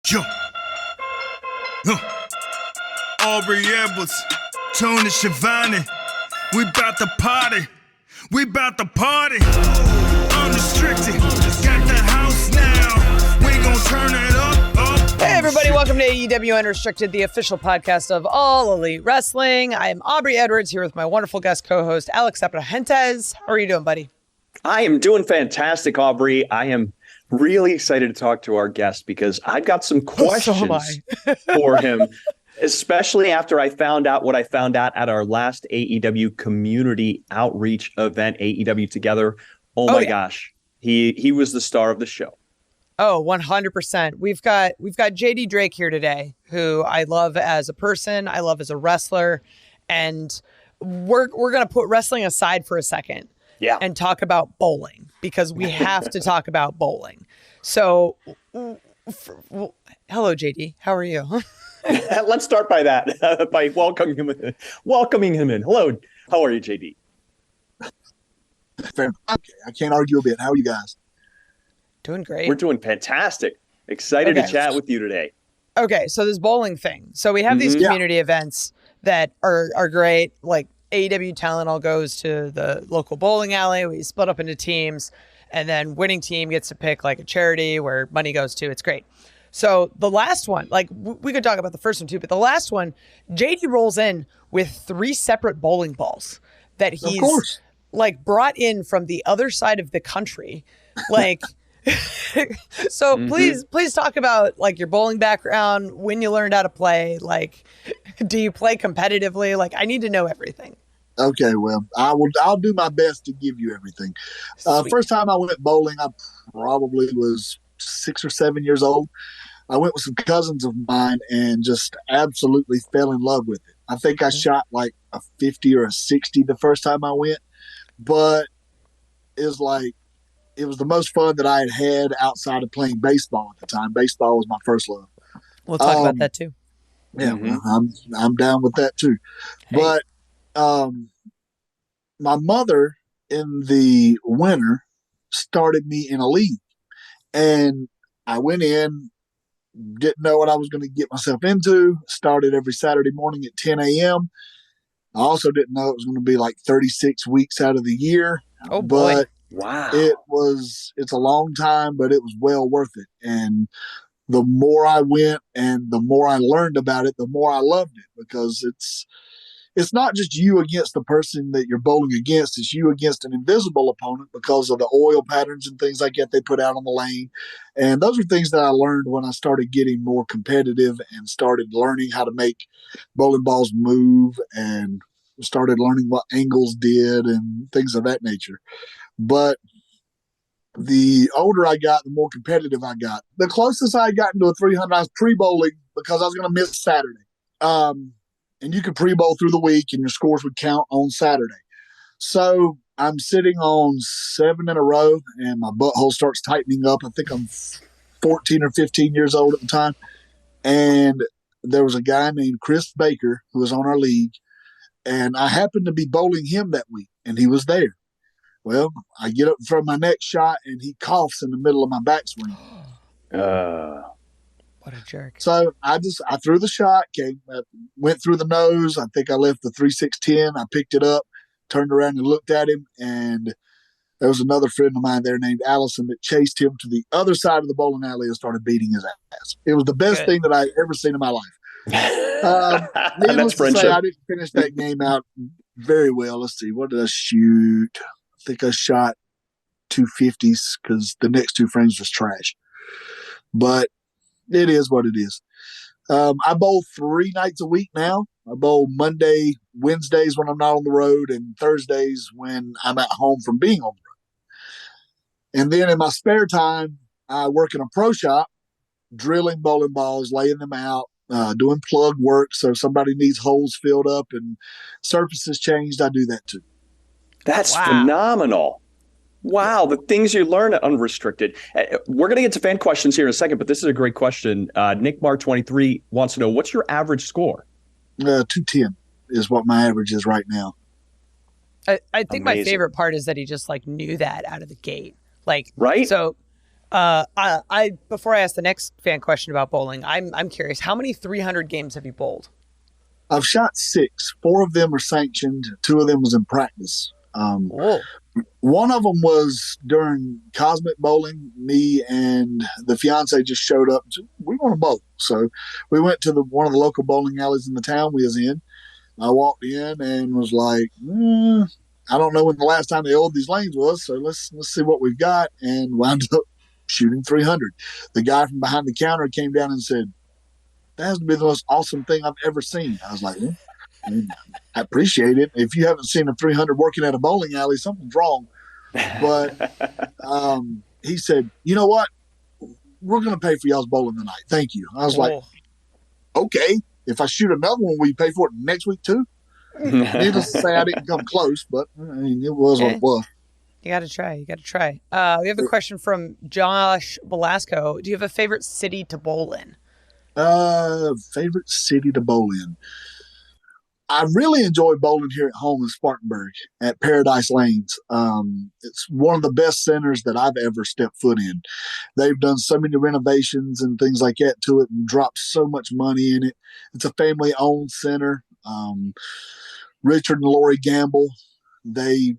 Yo, yo, Aubrey Edwards, Tony Schiavone, we bout to party, we bout to party, unrestricted, got the house now, we gon' turn it up. Hey everybody, welcome to AEW Unrestricted, the official podcast of All Elite Wrestling. I am Aubrey Edwards here with my wonderful guest co-host, Alex Abrahentes. How are you doing, buddy? I am doing fantastic, Aubrey. I am really excited to talk to our guest because I've got some questions for him, especially after I found out what I found out at our last AEW community outreach event, AEW Together. Oh my gosh. He was the star of the show. Oh, 100%. We've got JD Drake here today, who I love as a person, I love as a wrestler, and we're going to put wrestling aside for a second. Yeah. And talk about bowling, because we have to talk about bowling. So, hello, JD. How are you? Let's start by that, by welcoming him in. Hello. How are you, JD? Okay, I can't argue a bit. How are you guys? Doing great. We're doing fantastic. Excited to chat with you today. Okay, so this bowling thing. So we have these community events that are great, like AEW Talent all goes to the local bowling alley. We split up into teams, and then winning team gets to pick like a charity where money goes to. It's great. So the last one, like we could talk about the first one too, but the last one, JD rolls in with 3 separate bowling balls that he's like brought in from the other side of the country. Like, so please talk about like your bowling background, when you learned how to play, like, do you play competitively? Like, I need to know everything. Okay, well, I'll do my best to give you everything. First time I went bowling, I probably was 6 or 7 years old. I went with some cousins of mine and just absolutely fell in love with it. I think I shot like a 50 or a 60 the first time I went, but it was the most fun that I had outside of playing baseball at the time. Baseball was my first love. We'll talk about that too. Yeah, I'm down with that too. Hey. But my mother in the winter started me in a league, and I went in, didn't know what I was going to get myself into, started every Saturday morning at 10 a.m. I also didn't know it was going to be like 36 weeks out of the year. Oh boy. But wow. It's a long time, but it was well worth it. And the more I went and the more I learned about it, the more I loved it, because it's not just you against the person that you're bowling against. It's you against an invisible opponent because of the oil patterns and things like that they put out on the lane. And those are things that I learned when I started getting more competitive and started learning how to make bowling balls move and started learning what angles did and things of that nature. But the older I got, the more competitive I got. The closest I had gotten to a 300, I was pre-bowling because I was going to miss Saturday. And you could pre-bowl through the week and your scores would count on Saturday. So I'm sitting on 7 in a row and my butthole starts tightening up. I think I'm 14 or 15 years old at the time. And there was a guy named Chris Baker who was on our league. And I happened to be bowling him that week, and he was there. Well, I get up and throw my next shot, and he coughs in the middle of my backswing. What a jerk. So I threw the shot, went through the nose. I think I left the 3-6-10. I picked it up, turned around and looked at him, and there was another friend of mine there named Allison that chased him to the other side of the bowling alley and started beating his ass. It was the best thing that I'd ever seen in my life. Needless to say, I didn't finish that game out very well. Let's see, what did I shoot? I think I shot 250s because the next 2 frames was trash. But it is what it is. I bowl 3 nights a week now. I bowl Monday, Wednesdays when I'm not on the road, and Thursdays when I'm at home from being on the road. And then in my spare time, I work in a pro shop, drilling bowling balls, laying them out, doing plug work. So if somebody needs holes filled up and surfaces changed, I do that too. That's phenomenal. Wow, the things you learn at Unrestricted. We're going to get to fan questions here in a second, but this is a great question. Nick Mark 23 wants to know, what's your average score? 210 is what my average is right now. I think my favorite part is that he just like knew that out of the gate. Like, right? So I before I ask the next fan question about bowling, I'm curious. How many 300 games have you bowled? I've shot 6. 4 of them are sanctioned. 2 of them was in practice. Whoa. One of them was during Cosmic Bowling. Me and the fiance just showed up. We want to bowl, so we went to one of the local bowling alleys in the town we was in. I walked in and was like, I don't know when the last time they oiled these lanes was, so let's see what we've got, and wound up shooting 300. The guy from behind the counter came down and said, "That has to be the most awesome thing I've ever seen." I was like, I appreciate it. If you haven't seen a 300 working at a bowling alley, something's wrong. But he said, "You know what? We're going to pay for y'all's bowling tonight. Thank you." I was like, okay. If I shoot another one, will you pay for it next week too? Needless to say, I didn't come close, but I mean, it was what it was. You got to try. We have a question from Josh Velasco. Do you have a favorite city to bowl in? Favorite city to bowl in? I really enjoy bowling here at home in Spartanburg at Paradise Lanes. It's one of the best centers that I've ever stepped foot in. They've done so many renovations and things like that to it and dropped so much money in it. It's a family-owned center. Richard and Lori Gamble, they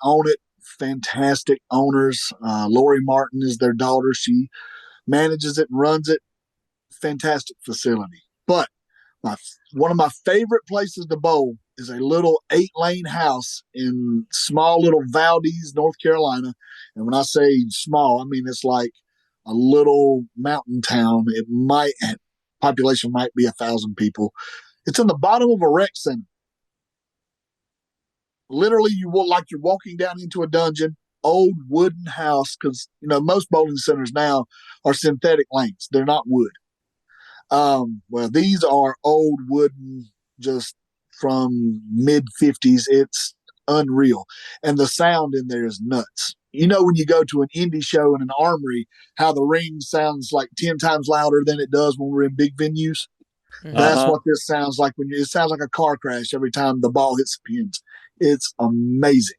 own it. Fantastic owners. Lori Martin is their daughter. She manages it and runs it. Fantastic facility. But one of my favorite places to bowl is a little 8-lane house in small little Valdez, North Carolina. And when I say small, I mean it's like a little mountain town. Population might be 1,000 people. It's in the bottom of a rec center. Literally, you will like you're walking down into a dungeon. Old wooden house, because most bowling centers now are synthetic lanes. They're not wood. Well, these are old wooden, just from mid 50s. It's unreal. And the sound in there is nuts. When you go to an indie show in an armory, how the ring sounds like 10 times louder than it does when we're in big venues. That's what this sounds like it sounds like a car crash every time the ball hits the pins. It's amazing.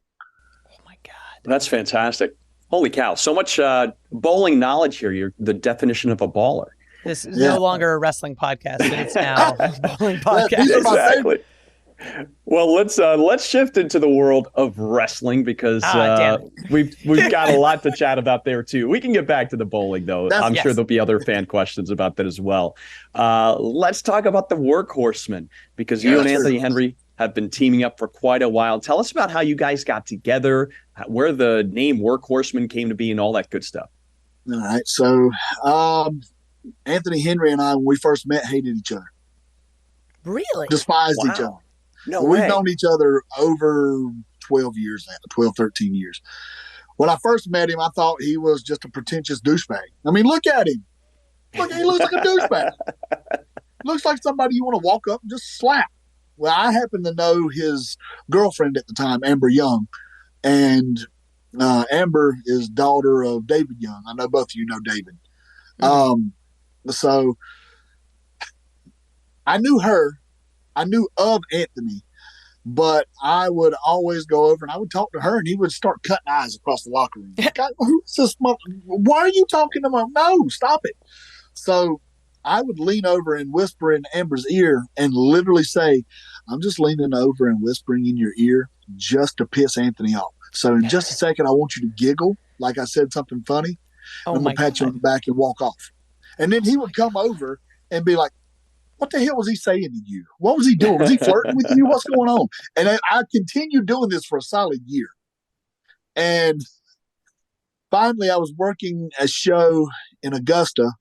Oh my God. That's fantastic. Holy cow. So much bowling knowledge here. You're the definition of a baller. This is no longer a wrestling podcast, but it's now a bowling podcast. Exactly. Well, let's shift into the world of wrestling because we've got a lot to chat about there too. We can get back to the bowling though. I'm sure there'll be other fan questions about that as well. Let's talk about the Workhorsemen because you and Anthony Henry have been teaming up for quite a while. Tell us about how you guys got together, where the name Workhorsemen came to be, and all that good stuff. All right. So Anthony Henry and I, when we first met, hated each other. Really? Despised each other. No We've way. known each other over 12 years now, 12, 13 years. When I first met him, I thought he was just a pretentious douchebag. I mean, look at him. Look, he looks like a douchebag. Looks like somebody you want to walk up and just slap. Well, I happen to know his girlfriend at the time, Amber Young, and Amber is daughter of David Young. I know both of you know David. So I knew her. I knew of Anthony, but I would always go over and I would talk to her, and he would start cutting eyes across the locker room. God, who's this mother? Why are you talking to him? No, stop it. So I would lean over and whisper in Amber's ear and literally say, "I'm just leaning over and whispering in your ear just to piss Anthony off. So in just a second, I want you to giggle like I said something funny. I'm going to pat you on the back and walk off." And then he would come over and be like, "What the hell was he saying to you? What was he doing? Was he flirting with you? What's going on?" And I continued doing this for a solid year. And finally, I was working a show in Augusta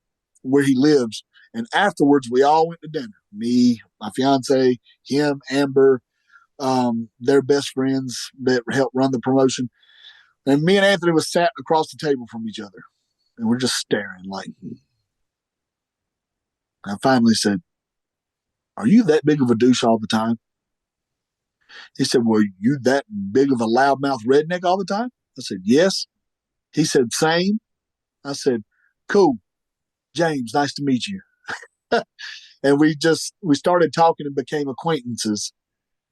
where he lives. And afterwards, we all went to dinner. Me, my fiance, him, Amber, their best friends that helped run the promotion. And me and Anthony was sat across the table from each other. And we're just staring like. I finally said, "Are you that big of a douche all the time?" He said, "Well, you that big of a loudmouth redneck all the time?" I said, "Yes." He said, "Same." I said, "Cool. James, nice to meet you." And we started talking and became acquaintances.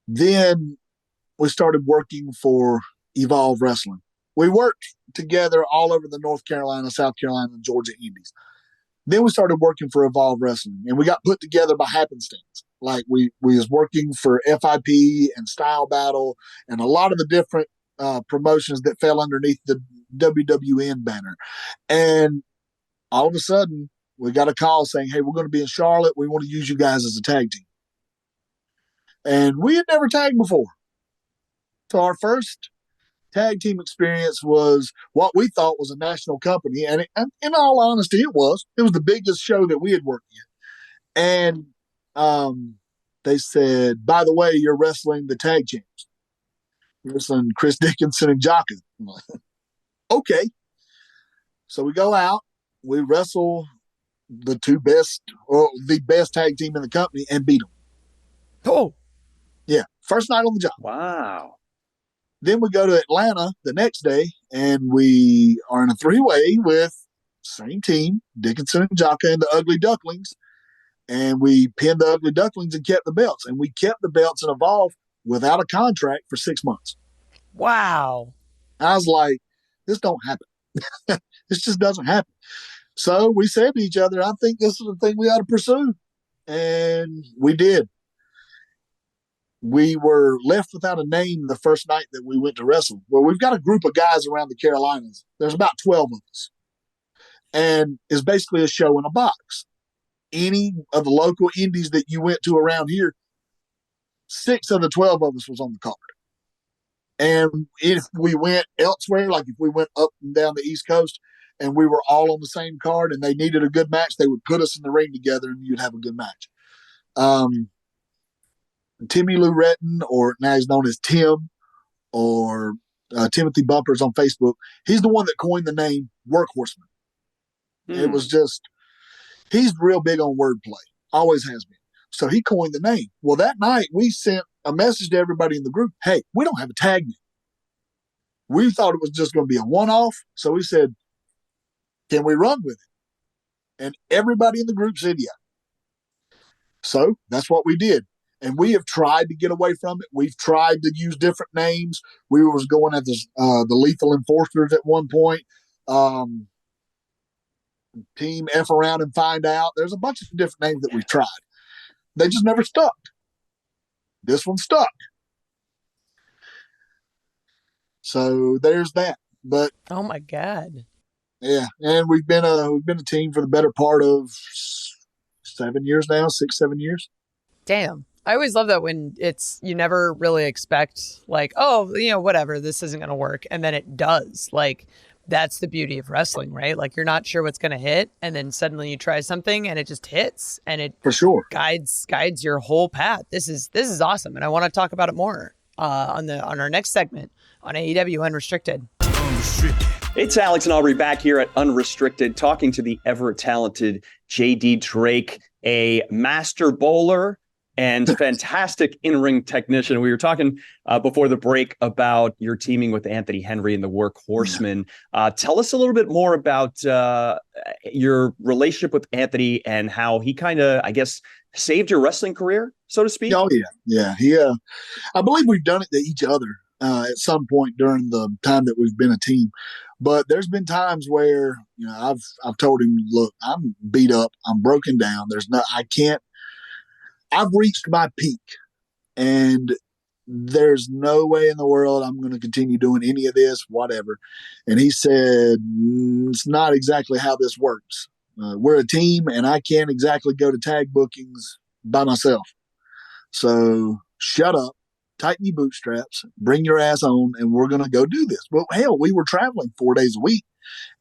Then we started working for Evolve Wrestling. We worked together all over the North Carolina, South Carolina, and Georgia Indies. Then we started working for Evolve Wrestling, and we got put together by happenstance. Like we was working for FIP and Style Battle and a lot of the different promotions that fell underneath the WWN banner. And all of a sudden, we got a call saying, hey, we're going to be in Charlotte. We want to use you guys as a tag team. And we had never tagged before. So our first tag team experience was what we thought was a national company. And in all honesty, it was. It was the biggest show that we had worked in. And they said, by the way, you're wrestling the tag champs. You're wrestling Chris Dickinson and Jaka. Okay. So we go out, we wrestle the two best, or the best tag team in the company, and beat them. Oh. Yeah. First night on the job. Wow. Then we go to Atlanta the next day, and we are in a three-way with same team, Dickinson and Jaka and the Ugly Ducklings. And we pinned the Ugly Ducklings and kept the belts. And we kept the belts in Evolve without a contract for 6 months. Wow. I was like, this don't happen. This just doesn't happen. So we said to each other, I think this is the thing we ought to pursue. And we did. We were left without a name the first night that we went to wrestle. Well, we've got a group of guys around the Carolinas. There's about 12 of us. And it's basically a show in a box. Any of the local indies that you went to around here, 6 of the 12 of us was on the card. And if we went elsewhere, like if we went up and down the East Coast and we were all on the same card and they needed a good match, they would put us in the ring together and you'd have a good match. Timmy Lou Retton, or now he's known as Tim, or Timothy Bumpers on Facebook, he's the one that coined the name Workhorseman. It was just, he's real big on wordplay, always has been. So he coined the name. Well, that night we sent a message to everybody in the group, hey, we don't have a tag name. We thought it was just going to be a one-off. So we said, can we run with it? And everybody in the group said, yeah. So that's what we did. And we have tried to get away from it. We've tried to use different names. We was going at this, the Lethal Enforcers at one point. Team F Around and Find Out. There's a bunch of different names that we've tried. They just never stuck. This one stuck. So there's that. But oh my God. Yeah, and we've been a team for the better part of 7 years now, 6-7 years. Damn. I always love that when it's, you never really expect like, oh, whatever, this isn't going to work. And then it does. Like, that's the beauty of wrestling, right? Like, you're not sure what's going to hit. And then suddenly you try something and it just hits, and it for sure guides your whole path. This is awesome. And I want to talk about it more on our next segment on AEW Unrestricted. It's Alex and Aubrey back here at Unrestricted, talking to the ever-talented JD Drake, a master bowler and fantastic in-ring technician. We were talking before the break about your teaming with Anthony Henry and the Workhorsemen. Tell us a little bit more about your relationship with Anthony and how he kind of, I guess, saved your wrestling career, so to speak. Oh, yeah. He, I believe we've done it to each other at some point during the time that we've been a team. But there's been times where, I've told him, look, I'm beat up. I'm broken down. I've reached my peak, and there's no way in the world I'm going to continue doing any of this, whatever. And he said, it's not exactly how this works. We're a team, and I can't exactly go to tag bookings by myself. So shut up, tighten your bootstraps, bring your ass on, and we're going to go do this. Well, hell, we were traveling 4 days a week.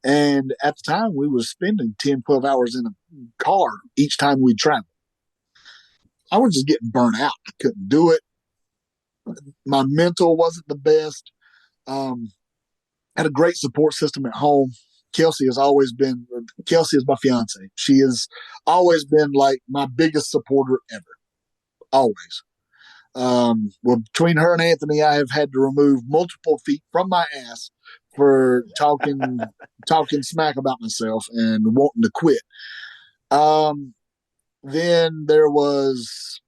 And at the time, we were spending 10, 12 hours in a car each time we'd travel. I was just getting burnt out. I couldn't do it. My mental wasn't the best. Had a great support system at home. Kelsey is my fiance. She has always been like my biggest supporter ever. Always. Well, between her and Anthony, I have had to remove multiple feet from my ass for talking smack about myself and wanting to quit. Then there was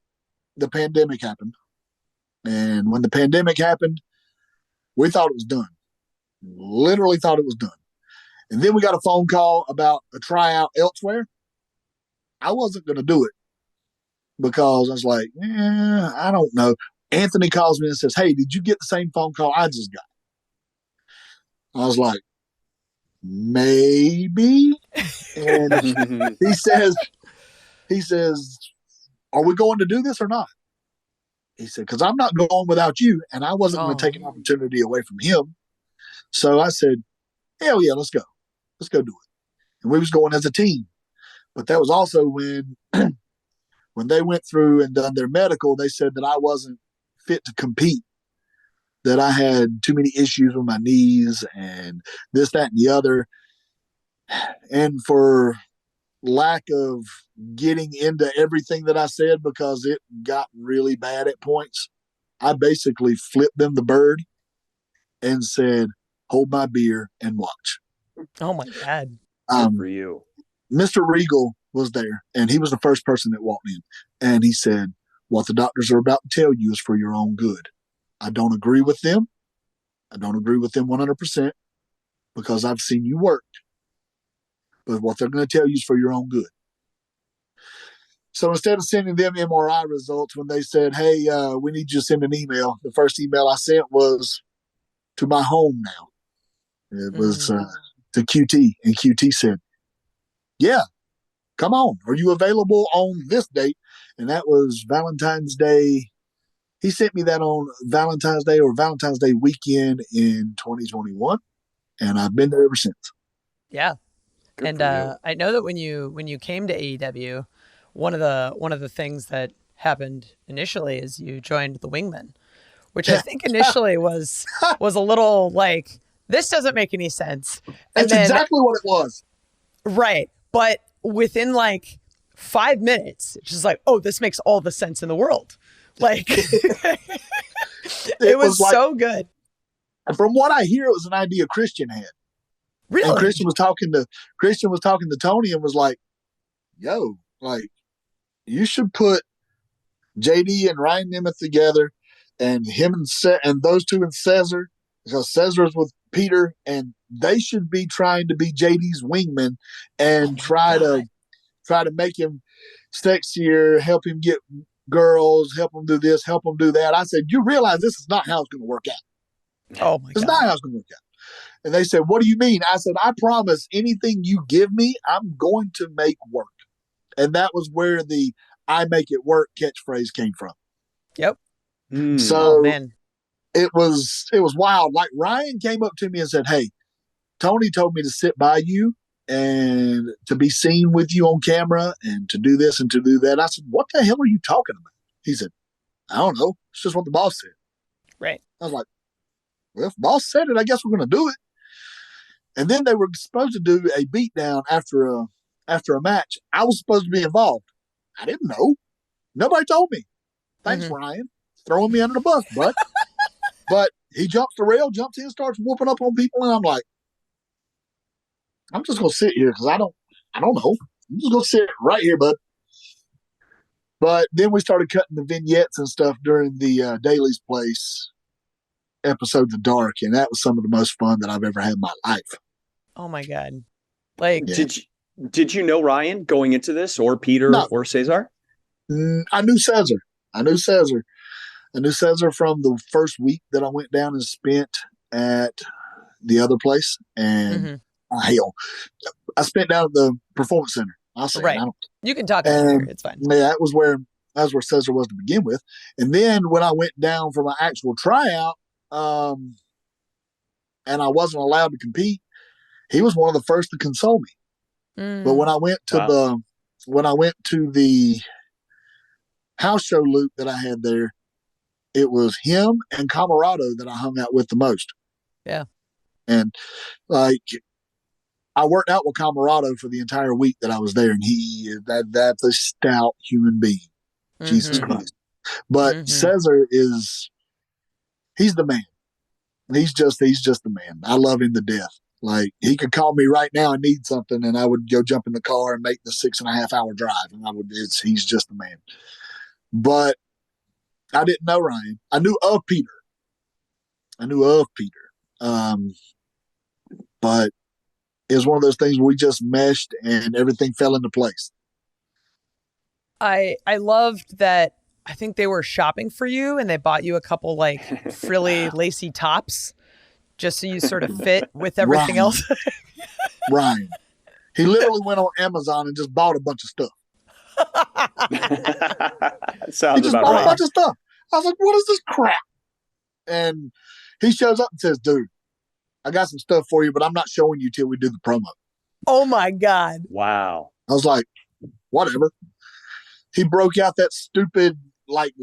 the pandemic happened. And when the pandemic happened, we thought it was done. Literally thought it was done. And then we got a phone call about a tryout elsewhere. I wasn't going to do it because I was like, I don't know. Anthony calls me and says, "Hey, did you get the same phone call I just got?" I was like, maybe. And he says, "Are we going to do this or not?" He said, "Because I'm not going without you." And I wasn't going to take an opportunity away from him. So I said, "Hell yeah, let's go. Let's go do it." And we was going as a team. But that was also when when they went through and done their medical, they said that I wasn't fit to compete, that I had too many issues with my knees and this, that, and the other. And for lack of getting into everything that I said, because it got really bad at points, I basically flipped them the bird and said, "Hold my beer and watch." Oh my God. Good for you. Mr. Regal was there, and he was the first person that walked in. And he said, "What the doctors are about to tell you is for your own good. I don't agree with them. I don't agree with them 100% because I've seen you work. But what they're going to tell you is for your own good." So instead of sending them MRI results, when they said, "Hey, we need you to send an email," the first email I sent was to my home now. It was to QT, and QT said, "Yeah, come on. Are you available on this date?" And that was Valentine's Day. He sent me that on Valentine's Day or Valentine's Day weekend in 2021, and I've been there ever since. Yeah. Good And I know that when you came to AEW, one of the things that happened initially is you joined the Wingmen, which I think initially was a little like, this doesn't make any sense. That's exactly what it was. Right. But within like 5 minutes, it's just like, oh, this makes all the sense in the world. Like it was like, so good. And from what I hear, it was an idea Christian had. Really? And Christian was talking to Tony and was like, "Yo, like, you should put JD and Ryan Nemeth together, and him and those two and Cesar, because Cesar's with Peter, and they should be trying to be JD's wingman and try to make him sexier, help him get girls, help him do this, help him do that." I said, "You realize this is not how it's going to work out." Oh my God. It's not how it's going to work out. And they said, "What do you mean?" I said, "I promise anything you give me, I'm going to make work." And that was where the "I make it work" catchphrase came from. Yep. So man. It was wild. Like, Ryan came up to me and said, "Hey, Tony told me to sit by you and to be seen with you on camera and to do this and to do that." I said, "What the hell are you talking about?" He said, "I don't know. It's just what the boss said." Right. I was like, "Well, if the boss said it, I guess we're going to do it." And then they were supposed to do a beatdown after a match. I was supposed to be involved. I didn't know. Nobody told me. Thanks, Ryan. Throwing me under the bus, bud. But he jumps the rail, jumps in, starts whooping up on people, and I'm like, I'm just gonna sit here because I don't know. I'm just gonna sit right here, bud. But then we started cutting the vignettes and stuff during the Daily's Place episodes of Dark, and that was some of the most fun that I've ever had in my life. Oh my God. Like, did you know Ryan going into this, or Peter, or Cesar? I knew Cesar. I knew Cesar from the first week that I went down and spent at the other place. And hell, I spent down at the Performance Center. I'll say right. You can talk about it. It's fine. Yeah, that was where Cesar was to begin with. And then when I went down for my actual tryout, and I wasn't allowed to compete, he was one of the first to console me. But when I went to the house show loop that I had there, it was him and Camarado that I hung out with the most. Yeah. And like, I worked out with Camarado for the entire week that I was there, and that's a stout human being. Jesus Christ. But Cesar he's the man. He's just the man. I love him to death. Like, he could call me right now and need something, and I would go jump in the car and make the 6.5 hour drive. And he's just the man. But I didn't know Ryan. I knew of Peter. But it was one of those things where we just meshed and everything fell into place. I loved that. I think they were shopping for you and they bought you a couple like frilly lacy tops just so you sort of fit with everything else. Ryan. He literally went on Amazon and just bought a bunch of stuff. Sounds he just about bought right. a bunch of stuff. I was like, what is this crap? And he shows up and says, dude, I got some stuff for you, but I'm not showing you till we do the promo. Oh my God. Wow. I was like, whatever. He broke out that stupid, like,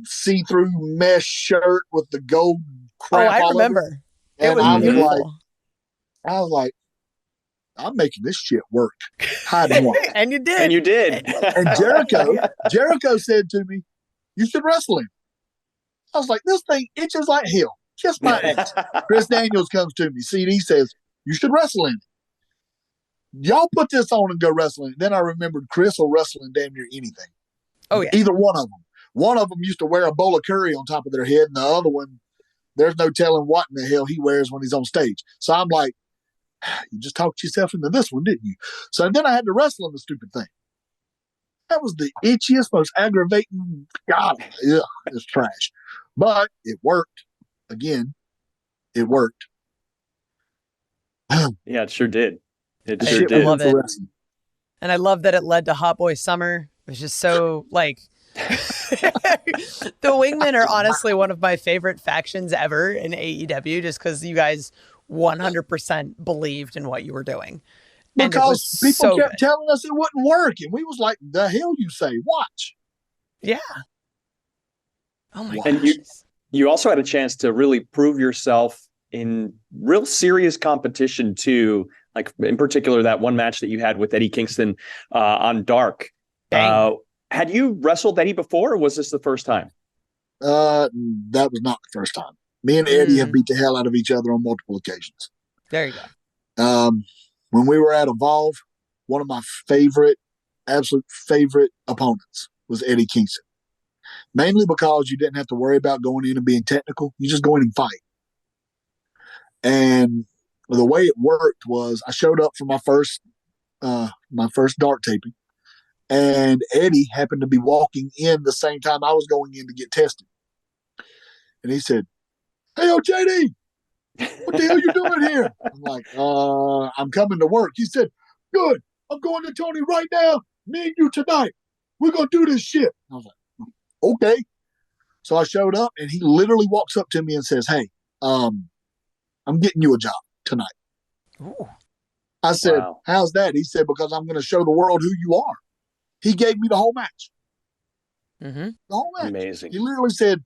see-through mesh shirt with the gold crap. I remember. It was beautiful. I was like, I'm making this shit work. Hide and work. And you did. And you did. And Jericho said to me, you should wrestle him. I was like, this thing itches like hell. Kiss my ass. Chris Daniels comes to me. CD says, you should wrestle him. Y'all put this on and go wrestling. Then I remembered Chris will wrestle in damn near anything. Oh, yeah. Either one of them. One of them used to wear a bowl of curry on top of their head, and the other one, there's no telling what in the hell he wears when he's on stage. So I'm like, you just talked yourself into this one, didn't you? So then I had to wrestle in the stupid thing. That was the itchiest, most aggravating. God, it's trash. But it worked. Again, it worked. Yeah, it sure did. It I sure did. love it. And I love that it led to Hot Boy Summer. It was just so like the Wingmen are honestly one of my favorite factions ever in AEW just because you guys 100% believed in what you were doing. Because people kept telling us it wouldn't work. And we was like, the hell you say? Watch. Yeah. Oh my gosh. And you also had a chance to really prove yourself in real serious competition too. Like in particular, that one match that you had with Eddie Kingston on Dark. Had you wrestled Eddie before, or was this the first time? That was not the first time. Me and Eddie have beat the hell out of each other on multiple occasions. There you go. When we were at Evolve, one of my absolute favorite opponents was Eddie Kingston. Mainly because you didn't have to worry about going in and being technical. You just go in and fight. And the way it worked was I showed up for my first Dark taping. And Eddie happened to be walking in the same time I was going in to get tested. And he said, hey, JD, what the hell you doing here? I'm like, I'm coming to work. He said, good. I'm going to Tony right now. Me and you tonight. We're going to do this shit. I was like, okay. So I showed up and he literally walks up to me and says, hey, I'm getting you a job tonight. Ooh. I said, wow. How's that? He said, because I'm going to show the world who you are. He gave me the whole match. Mm-hmm. The whole match. Amazing. He literally said,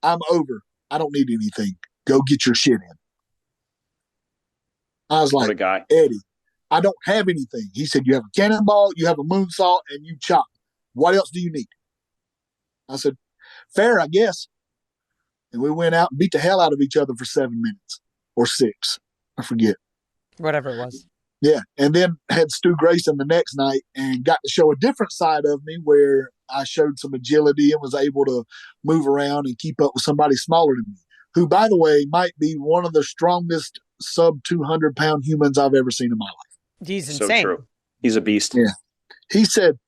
I'm over. I don't need anything. Go get your shit in. I was like, what a guy. Eddie, I don't have anything. He said, you have a cannonball, you have a moonsault, and you chop. What else do you need? I said, fair, I guess. And we went out and beat the hell out of each other for 7 minutes or 6. I forget. Whatever it was. Yeah. And then had Stu Grayson the next night and got to show a different side of me where I showed some agility and was able to move around and keep up with somebody smaller than me, who, by the way, might be one of the strongest sub 200-pound humans I've ever seen in my life. He's insane. So true. He's a beast. Yeah. He said,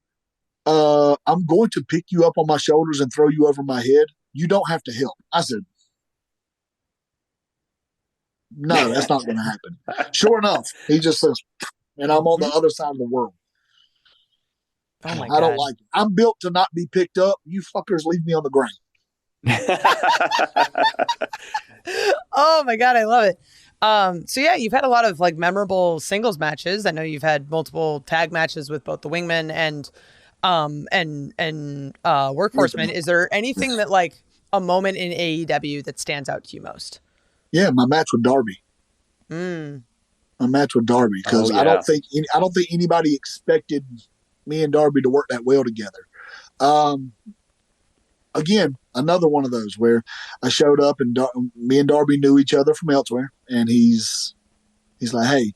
I'm going to pick you up on my shoulders and throw you over my head. You don't have to help. I said, no, that's not going to happen. Sure enough, he just says, and I'm on the other side of the world. Oh my God. I don't like it. I'm built to not be picked up. You fuckers leave me on the ground. Oh my God, I love it. So yeah, you've had a lot of like memorable singles matches. I know you've had multiple tag matches with both the Wingmen and Workhorsemen. Is there anything that like a moment in AEW that stands out to you most? Yeah, my match with Darby. My match with Darby, because I don't think anybody expected me and Darby to work that well together. Again, another one of those where I showed up and me and Darby knew each other from elsewhere, and he's like, "Hey,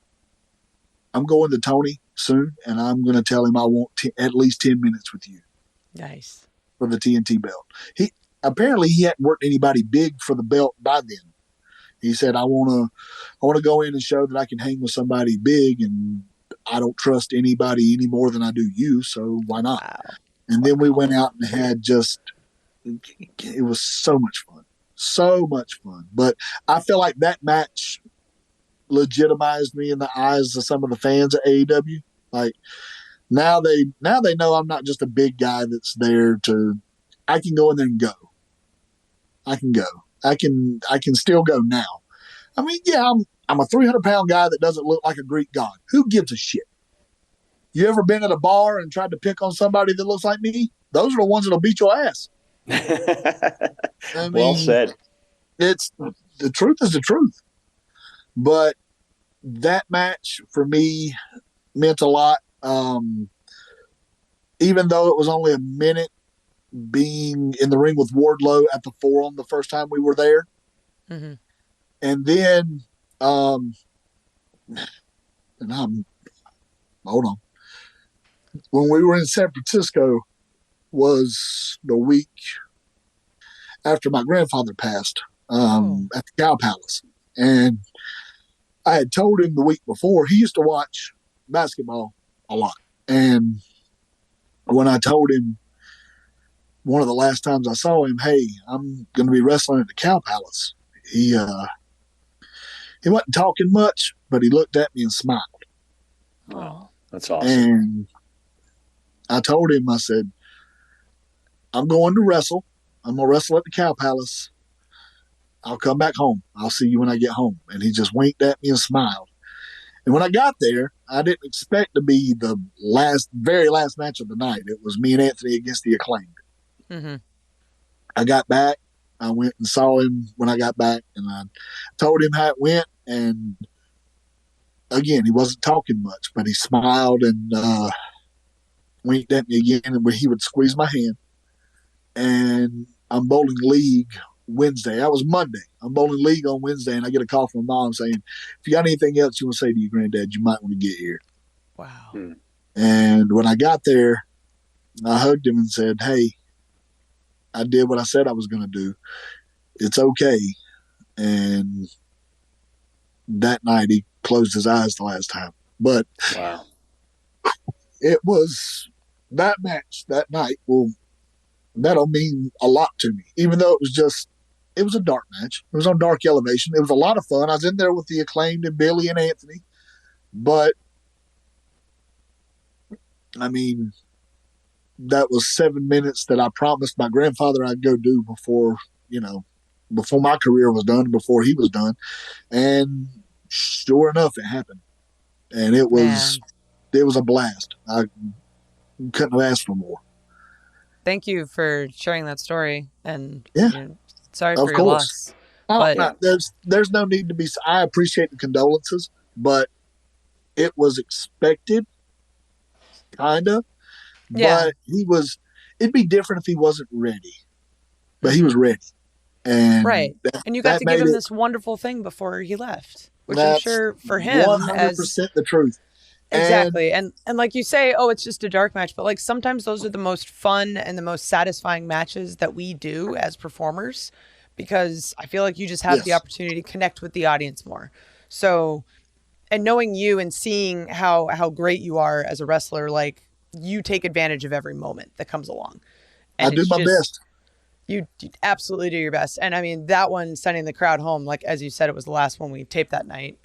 I'm going to Tony soon, and I'm going to tell him I want at least 10 minutes with you." Nice. For the TNT belt. He hadn't worked anybody big for the belt by then. He said, I want to go in and show that I can hang with somebody big, and I don't trust anybody any more than I do you. So why not? Wow. And then we went out and had it was so much fun. So much fun. But I feel like that match legitimized me in the eyes of some of the fans at AEW. Like now they know I'm not just a big guy that's there I can go in there and go. I can go. I can still go now. I mean, yeah, I'm a 300-pound guy that doesn't look like a Greek god. Who gives a shit? You ever been at a bar and tried to pick on somebody that looks like me? Those are the ones that'll beat your ass. Well said. It's the truth is the truth. But that match for me meant a lot. Even though it was only a minute being in the ring with Wardlow at the Forum the first time we were there. Mm-hmm. And then, hold on. When we were in San Francisco was the week after my grandfather passed at the Cow Palace. And I had told him the week before, he used to watch basketball a lot. And when I told him one of the last times I saw him, hey, I'm going to be wrestling at the Cow Palace, he wasn't talking much, but he looked at me and smiled. Oh, that's awesome. And I told him, I said, I'm going to wrestle. I'm going to wrestle at the Cow Palace. I'll come back home. I'll see you when I get home. And he just winked at me and smiled. And when I got there, I didn't expect to be the very last match of the night. It was me and Anthony against the Acclaimed. Mm-hmm. I got back. I went and saw him when I got back, and I told him how it went. And again, he wasn't talking much, but he smiled and winked at me again, and he would squeeze my hand. And I'm bowling league Wednesday. That was Monday. I'm bowling league on Wednesday, and I get a call from my mom saying, if you got anything else you want to say to your granddad, you might want to get here. Wow. And when I got there, I hugged him and said, hey, I did what I said I was going to do. It's okay. And that night he closed his eyes the last time. But wow, it was that match that night. That'll mean a lot to me, even though it was a dark match. It was on Dark Elevation. It was a lot of fun. I was in there with the Acclaimed and Billy and Anthony. But, I mean, that was 7 minutes that I promised my grandfather I'd go do before my career was done, before he was done. And sure enough, it happened. And it was a blast. I couldn't have asked for more. Thank you for sharing that story. And sorry of for your course. loss. But there's no need to be. I appreciate the condolences, but it was expected, kind of. Yeah. But it'd be different if he wasn't ready. But he was ready. And right. And you got to give him this wonderful thing before he left, which I'm sure for him 100% the truth. Exactly. And like you say, it's just a dark match, but like sometimes those are the most fun and the most satisfying matches that we do as performers, because I feel like you just have the opportunity to connect with the audience more. So, and knowing you and seeing how great you are as a wrestler, like you take advantage of every moment that comes along. And I do my best. You absolutely do your best. And I mean, that one, sending the crowd home, like, as you said, it was the last one we taped that night.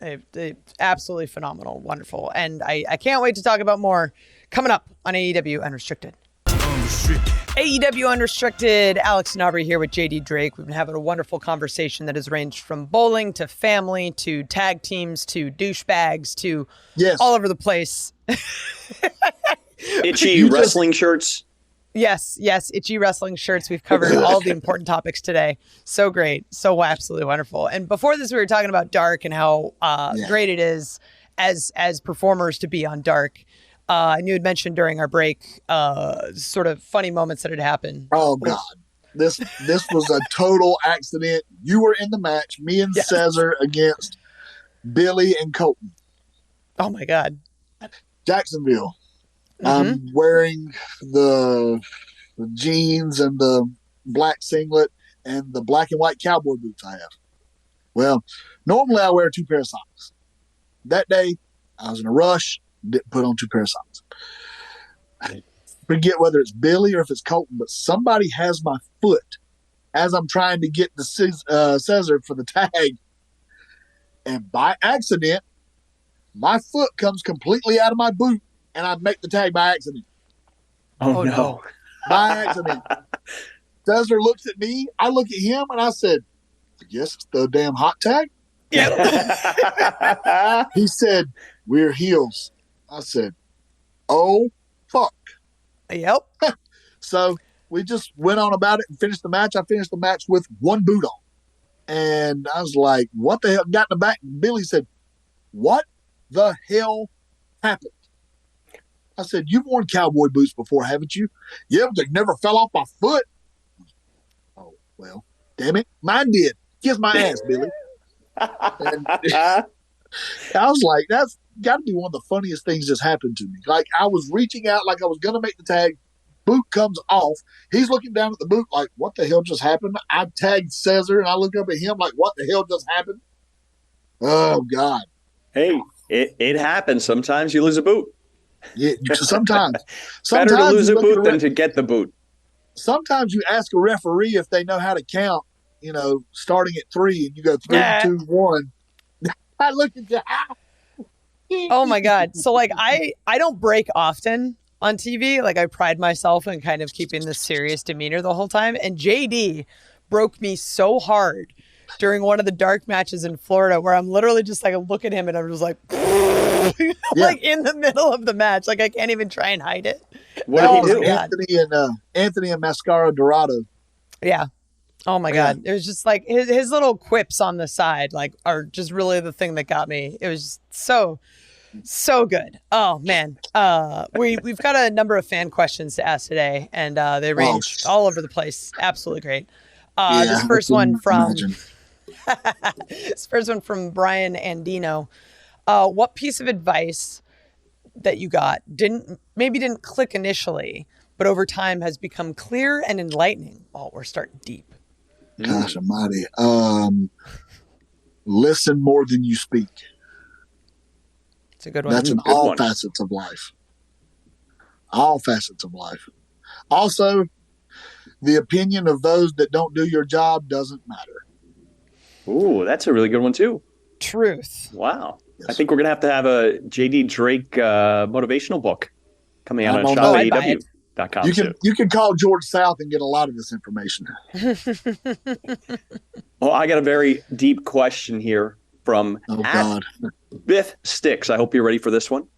Absolutely phenomenal. Wonderful. And I can't wait to talk about more coming up on AEW Unrestricted. AEW Unrestricted. Alex and Aubrey here with JD Drake. We've been having a wonderful conversation that has ranged from bowling to family to tag teams to douchebags to all over the place. Itchy wrestling shirts. Yes, itchy wrestling shirts. We've covered all the important topics today. So great. So absolutely wonderful. And before this, we were talking about Dark and how great it is as performers to be on Dark. And you had mentioned during our break sort of funny moments that had happened. Oh, God. This was a total accident. You were in the match, me and Cesar against Billy and Colton. Oh, my God. Jacksonville. I'm wearing the jeans and the black singlet and the black and white cowboy boots I have. Well, normally I wear 2 pair of socks. That day, I was in a rush, didn't put on 2 pair of socks. I forget whether it's Billy or if it's Colton, but somebody has my foot as I'm trying to get the Cesar for the tag. And by accident, my foot comes completely out of my boot, and I make the tag by accident. Oh no. By accident. Cesar looks at me, I look at him, and I said, I guess it's the damn hot tag. Yep. He said, we're heels. I said, oh, fuck. Yep. So we just went on about it and finished the match. I finished the match with 1 boot on. And I was like, what the hell? Got in the back. And Billy said, what the hell happened? I said, you've worn cowboy boots before, haven't you? Yeah, but they never fell off my foot. Oh, well, damn it. Mine did. Kiss my ass, Billy. And I was like, that's got to be one of the funniest things that's happened to me. Like, I was reaching out like I was going to make the tag. Boot comes off. He's looking down at the boot like, what the hell just happened? I tagged Cesar, and I look up at him like, what the hell just happened? Oh, God. Hey, it happens. Sometimes you lose a boot. Yeah, sometimes. Better to lose a you look boot at than to get the boot. Sometimes you ask a referee if they know how to count, starting at 3, and you go 3, 2, 1. I look at you. Oh my God. So like I don't break often on TV. Like I pride myself in kind of keeping this serious demeanor the whole time. And JD broke me so hard during one of the dark matches in Florida where I'm literally just like, look at him and I'm just like, like in the middle of the match. Like I can't even try and hide it. What did he do? Anthony and Mascara Dorado. Yeah. Oh my God. It was just like his little quips on the side, like are just really the thing that got me. It was just so good. Oh man. We've got a number of fan questions to ask today, and they range all over the place. Absolutely great. This first one from Brian Andino. What piece of advice that you got didn't click initially, but over time has become clear and enlightening? Oh, we're starting deep. Gosh almighty. Listen more than you speak. It's a good one. That's in all facets of life. All facets of life. Also, the opinion of those that don't do your job doesn't matter. Ooh, that's a really good one too. Truth. Wow. Yes. I think we're going to have a JD Drake motivational book coming out on ShopAEW.com. You can call George South and get a lot of this information. Well, I got a very deep question here from Biff Sticks. I hope you're ready for this one.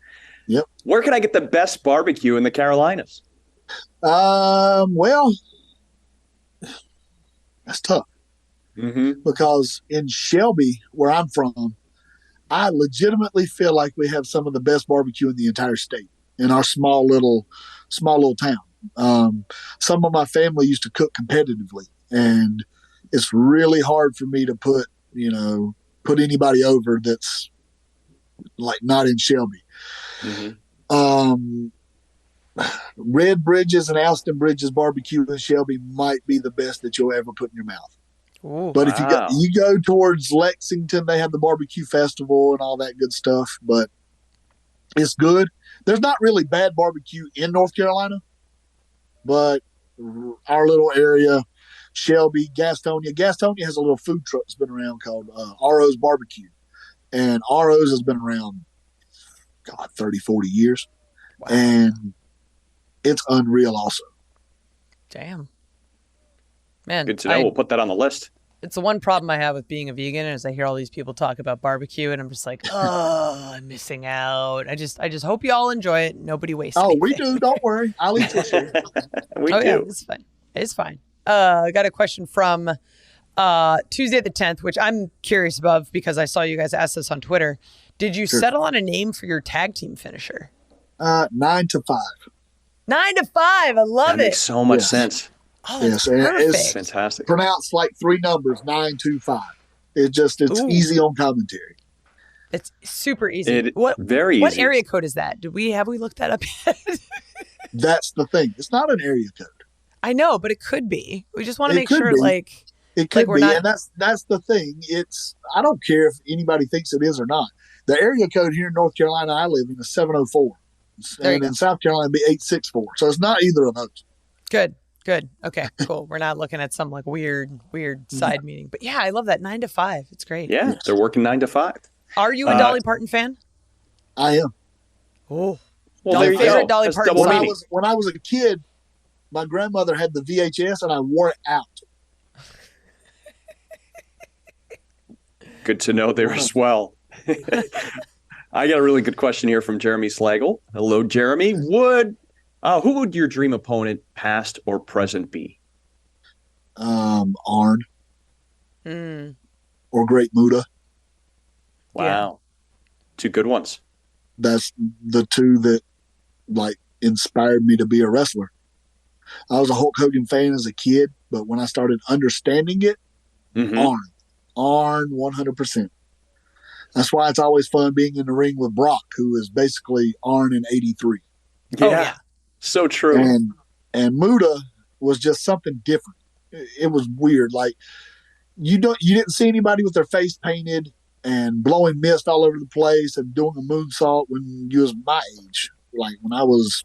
Yep. Where can I get the best barbecue in the Carolinas? Well, that's tough. Because in Shelby, where I'm from, I legitimately feel like we have some of the best barbecue in the entire state in our small little town. Some of my family used to cook competitively, and it's really hard for me to put anybody over that's like not in Shelby. Red Bridges and Alston Bridges barbecue in Shelby might be the best that you'll ever put in your mouth. Ooh, but if you go towards Lexington, they have the barbecue festival and all that good stuff, but it's good. There's not really bad barbecue in North Carolina, but our little area, Shelby, Gastonia has a little food truck that's been around called RO's Barbecue. And RO's has been around, 30, 40 years. Wow. And it's unreal also. Damn. Man, good to know. We'll put that on the list. It's the one problem I have with being a vegan is I hear all these people talk about barbecue and I'm just like, oh, I'm missing out. I just hope you all enjoy it. Nobody wastes anything. We do. Don't worry. I'll eat your shit. We do. Yeah, it's fine. It's fine. I got a question from Tuesday the 10th, which I'm curious about because I saw you guys ask this on Twitter. Did you settle on a name for your tag team finisher? 9 to 5. 9 to 5. I love it. That makes so much sense. Oh, that's perfect. It's fantastic. Pronounced like 3 numbers, 9 to 5. It's easy on commentary. It's super easy. Very easy. What area code is that? Have we looked that up yet? That's the thing. It's not an area code. I know, but it could be. We just want to make sure, like, It could be, and that's the thing. I don't care if anybody thinks it is or not. The area code here in North Carolina I live in is 704, and in South Carolina it'd be 864. So it's not either of those. Good. Okay, cool. We're not looking at some like weird side meeting, but yeah, I love that 9 to 5. It's great. Yeah, they're working 9 to 5. Are you a Dolly Parton fan? I am. Oh, well, there you favorite go. Dolly Parton song. When I was a kid, my grandmother had the VHS and I wore it out. Good to know there as well. I got a really good question here from Jeremy Slagle. Hello, Jeremy. Who would your dream opponent, past or present, be? Arn. Or Great Muta. Wow. Yeah. 2 good ones. That's the 2 that like inspired me to be a wrestler. I was a Hulk Hogan fan as a kid, but when I started understanding it, Arn 100%. That's why it's always fun being in the ring with Brock, who is basically Arn in 83. Yeah. So true. And Muta was just something different. It was weird. Like you didn't see anybody with their face painted and blowing mist all over the place and doing a moonsault when you was my age, like when I was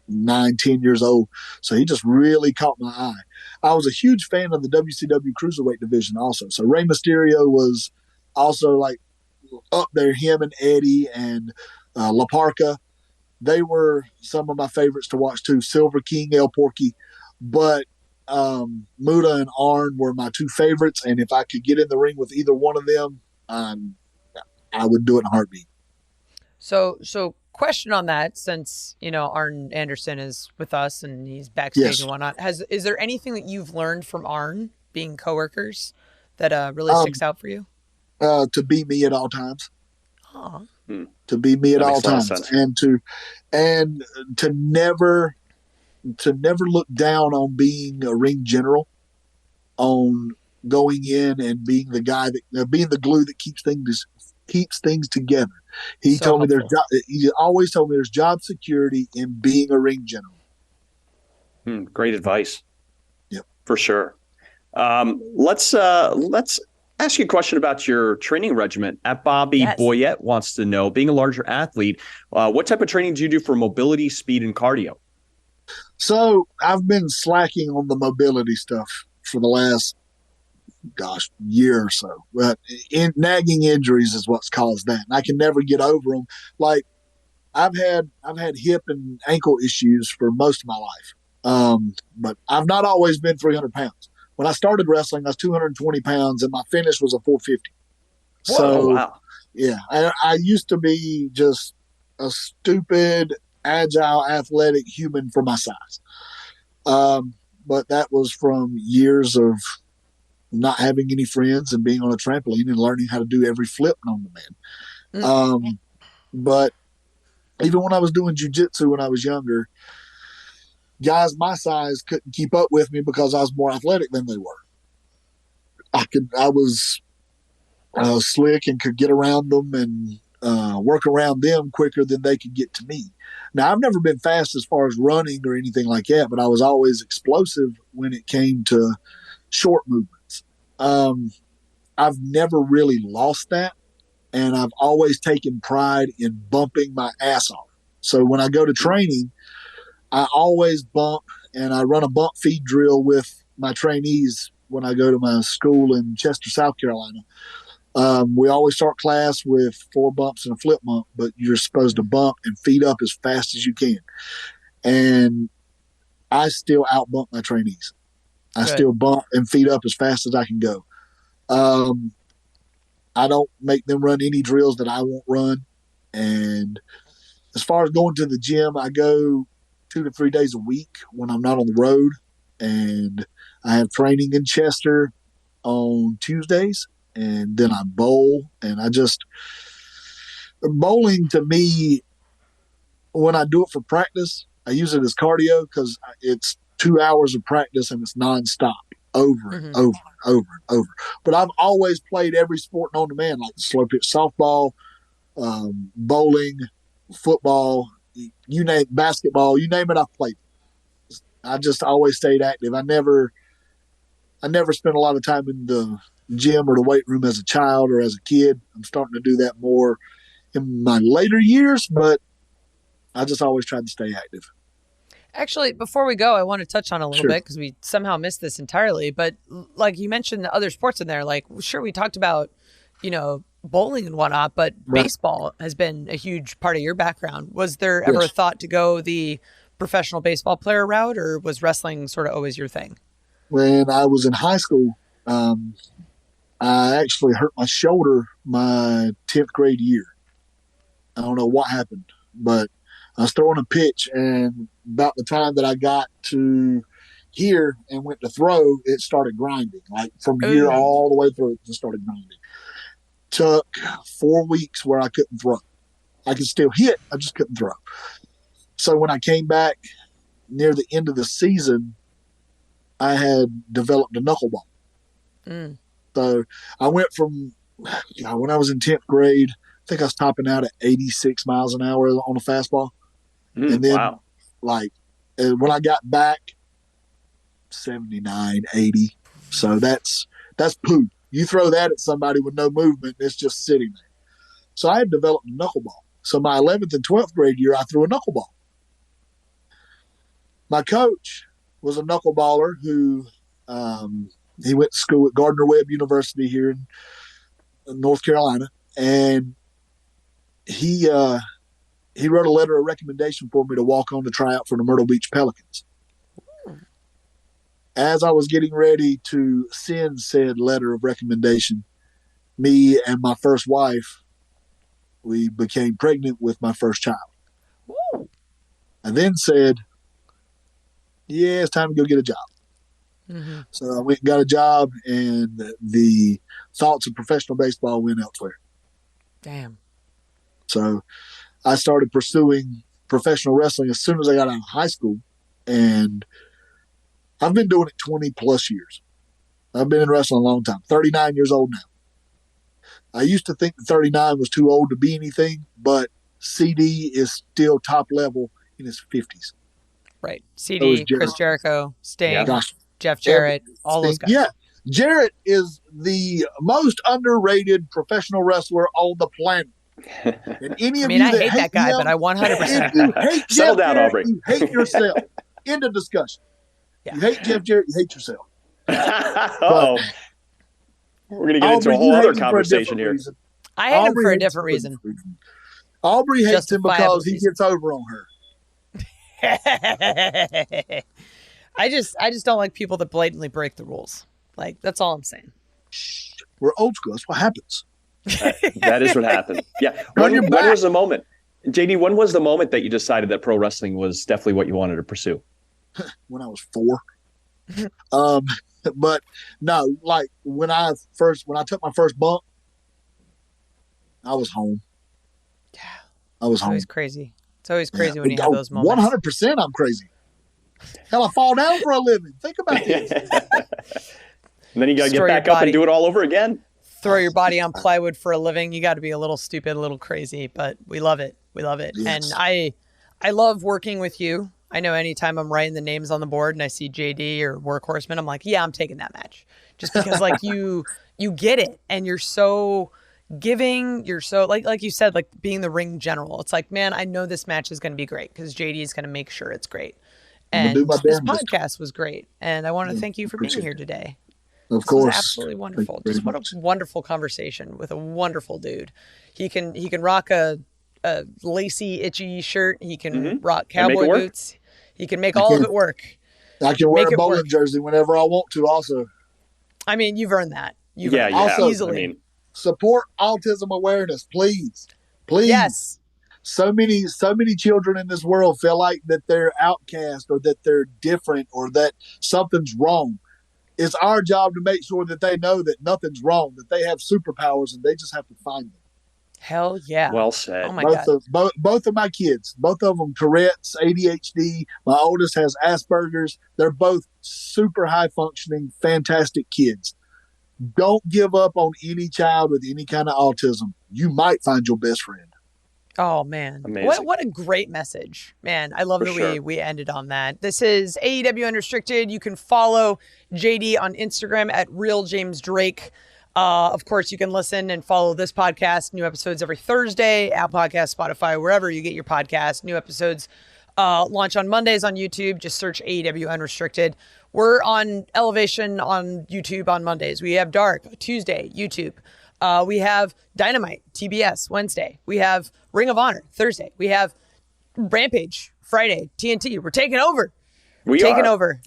9-10 years old. So he just really caught my eye. I was a huge fan of the WCW Cruiserweight division also. So Rey Mysterio was also like up there, him and Eddie and La Parca. They were some of my favorites to watch too. Silver King, El Porky. But Muta and Arn were my 2 favorites. And if I could get in the ring with either one of them, I would do it in a heartbeat. So question on that, since Arn Anderson is with us and he's backstage and whatnot, is there anything that you've learned from Arn being coworkers that really sticks out for you? To be me at all times. Aww. To be me at all times, and to never look down on being a ring general, on going in and being the guy that being the glue that keeps things together. He always told me there's job security in being a ring general. Great advice. Yep, for sure. Let's ask you a question about your training regimen. At Bobby Boyette wants to know, being a larger athlete, what type of training do you do for mobility, speed, and cardio? So I've been slacking on the mobility stuff for the last, year or so. But nagging injuries is what's caused that. And I can never get over them. Like I've had hip and ankle issues for most of my life. But I've not always been 300 pounds. When I started wrestling, I was 220 pounds, and my finish was a 450. Whoa, so, wow. Yeah, I used to be just a stupid, agile, athletic human for my size. But that was from years of not having any friends and being on a trampoline and learning how to do every flip known to man. But even when I was doing jiu-jitsu when I was younger, guys my size couldn't keep up with me because I was more athletic than they were. I was slick and could get around them and work around them quicker than they could get to me. Now, I've never been fast as far as running or anything like that, but I was always explosive when it came to short movements. I've never really lost that, and I've always taken pride in bumping my ass off. So when I go to training, I always bump, and I run a bump feed drill with my trainees when I go to my school in Chester, South Carolina. We always start class with 4 bumps and a flip bump, but you're supposed to bump and feed up as fast as you can. And I still out bump my trainees. I still bump and feed up as fast as I can go. I don't make them run any drills that I won't run. And as far as going to the gym, I go 2 to 3 days a week when I'm not on the road. And I have training in Chester on Tuesdays. And then I bowl, and bowling to me, when I do it for practice, I use it as cardio because it's 2 hours of practice and it's nonstop, over and over and over and over. But I've always played every sport known to man, like slow pitch softball, bowling, football, you name basketball, you name it, I've played. I just always stayed active. I never I never spent a lot of time in the gym or the weight room as a child or as a kid. I'm starting to do that more in my later years, but I just always tried to stay active. Actually, before we go, I want to touch on a little bit because we somehow missed this entirely. But like you mentioned the other sports in there, like sure, we talked about, bowling and whatnot, but baseball has been a huge part of your background. Was there ever a thought to go the professional baseball player route, or was wrestling sort of always your thing? When I was in high school, I actually hurt my shoulder my 10th grade year. I don't know what happened, but I was throwing a pitch, and about the time that I got to here and went to throw, it started grinding. Like from here all the way through, it just started grinding. Took 4 weeks where I couldn't throw. I could still hit, I just couldn't throw. So when I came back near the end of the season, I had developed a knuckleball. So I went from, when I was in 10th grade, I think I was topping out at 86 miles an hour on a fastball. And then, when I got back, 79, 80. So that's poo. You throw that at somebody with no movement, it's just sitting there. So I had developed a knuckleball. So my 11th and 12th grade year, I threw a knuckleball. My coach was a knuckleballer who he went to school at Gardner-Webb University here in North Carolina, and he wrote a letter of recommendation for me to walk on the tryout for the Myrtle Beach Pelicans. As I was getting ready to send said letter of recommendation, me and my first wife, we became pregnant with my first child. Ooh. I then said, yeah, it's time to go get a job. Mm-hmm. So I went and got a job, and the thoughts of professional baseball went elsewhere. Damn. So I started pursuing professional wrestling as soon as I got out of high school, and I've been doing it 20 plus years. I've been in wrestling a long time, 39 years old now. I used to think that 39 was too old to be anything, but CD is still top level in his 50s. Right. CD, Chris Jericho, Sting, Jeff Jarrett, all those guys. Yeah. Jarrett is the most underrated professional wrestler on the planet. And any of you I hate that guy, him, but I 100% if you hate Settle Jeff down, Jarrett, Aubrey. you hate yourself. End of discussion. Yeah. You hate Jeff Jarrett, you hate yourself. Uh-oh. We're going to get into a whole other conversation here. Reason. I hate him for a different reason. Aubrey hates him because he gets over on her. I just don't like people that blatantly break the rules. Like, that's all I'm saying. We're old school. That's what happens. That is what happened. Yeah. When was the moment? JD, when was the moment that you decided that pro wrestling was definitely what you wanted to pursue? When I was 4. But no, like when I took my first bump, I was home. Yeah. I was it's home. Always crazy. It's always crazy when you have those moments. 100% I'm crazy. Hell, I fall down for a living. Think about this. And then you got to get back up and do it all over again. Throw your body on plywood for a living. You got to be a little stupid, a little crazy, but we love it. We love it. Yes. And I love working with you. I know anytime I'm writing the names on the board and I see JD or Workhorseman, I'm like, yeah, I'm taking that match. Just because like you get it and you're so giving, you're so like you said, like being the ring general. It's like, man, I know this match is going to be great because JD is going to make sure it's great. And this podcast was great. And I want to thank you for being here today. Of course. This was absolutely wonderful. Just what a wonderful conversation with a wonderful dude. He can rock a lacy, itchy shirt. He can rock cowboy boots. He can make all of it work. I can wear a bowling jersey whenever I want to also. I mean, you've earned that. Also, easily. Support autism awareness, please. Please. Yes. So many children in this world feel like that they're outcast or that they're different or that something's wrong. It's our job to make sure that they know that nothing's wrong, that they have superpowers and they just have to find them. Hell yeah. Well said. Oh my God. Both of my kids, both of them Tourette's, ADHD. My oldest has Asperger's. They're both super high functioning, fantastic kids. Don't give up on any child with any kind of autism. You might find your best friend. Oh man. Amazing. What a great message. Man, I love For that sure. we ended on that. This is AEW Unrestricted. You can follow JD on Instagram at Real James Drake. Of course, you can listen and follow this podcast. New episodes every Thursday, Apple Podcasts, Spotify, wherever you get your podcasts. New episodes launch on Mondays on YouTube. Just search AEW Unrestricted. We're on Elevation on YouTube on Mondays. We have Dark Tuesday, YouTube. We have Dynamite, TBS, Wednesday. We have Ring of Honor, Thursday. We have Rampage, Friday, TNT. We're taking over. We're taking over.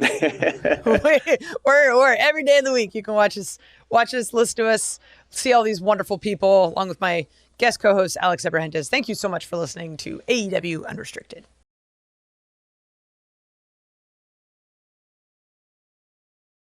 we're every day of the week. You can watch us, listen to us, see all these wonderful people, along with my guest co-host, Alex Abrahantes. Thank you so much for listening to AEW Unrestricted.